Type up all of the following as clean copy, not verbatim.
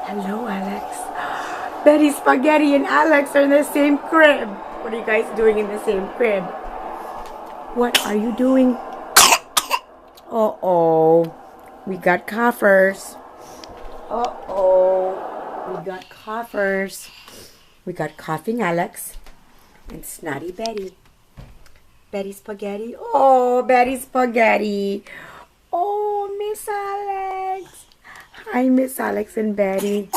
Hello, Alex. Betty Spaghetti and Alex are in the same crib. What are you guys doing in the same crib? What are you doing? Uh-oh. We got coughers. Uh-oh. We got coughers. We got coughing Alex and snotty Betty. Betty Spaghetti. Oh, Betty Spaghetti. Oh, Miss Alex. Hi, Miss Alex and Betty.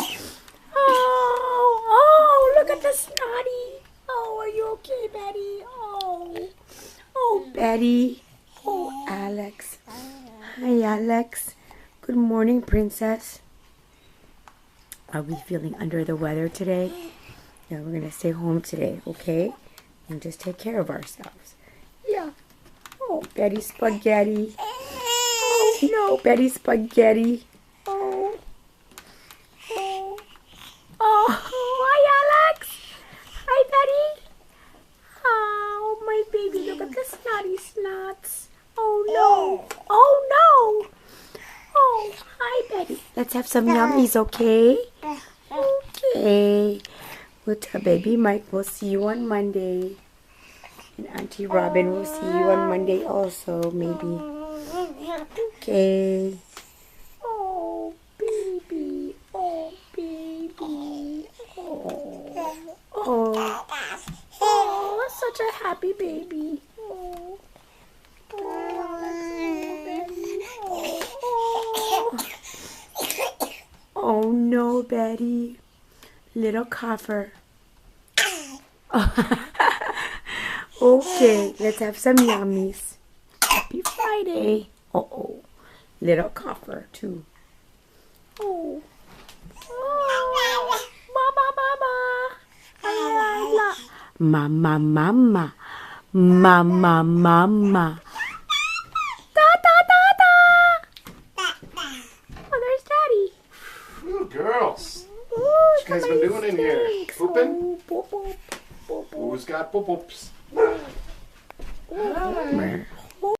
Oh, look at the snotty. Oh, are you okay, Betty? Oh, Betty. Oh, Alex. Hi, Alex. Good morning, Princess. Are we feeling under the weather today? Yeah, we're going to stay home today, okay? And just take care of ourselves. Yeah. Oh, Betty Spaghetti. Oh, no, Betty Spaghetti. Oh. Hi, Alex. Hi, Betty. Oh, my baby, look at the snotty snots. Oh, no. Oh, no. Oh, hi, Betty. Let's have some yummies, okay? Okay. We'll tell baby Mike we'll see you on Monday. And Auntie Robin will see you on Monday also, maybe. Okay. Oh, baby. Oh, baby. Oh. Oh, such a happy baby. Oh. Oh no, Betty. Little cougher. Okay, let's have some yummies. Happy Friday. Uh-oh. Little cougher, too. Oh. Mama, mama. Mama, mama. Mama, mama. Da, da, da, da. Oh, there's Daddy. Ooh, girls. Ooh, What you guys been doing in here? stinks. Pooping? Oh, poop, poop, poop, poop. Who's got poop-poops? Meh.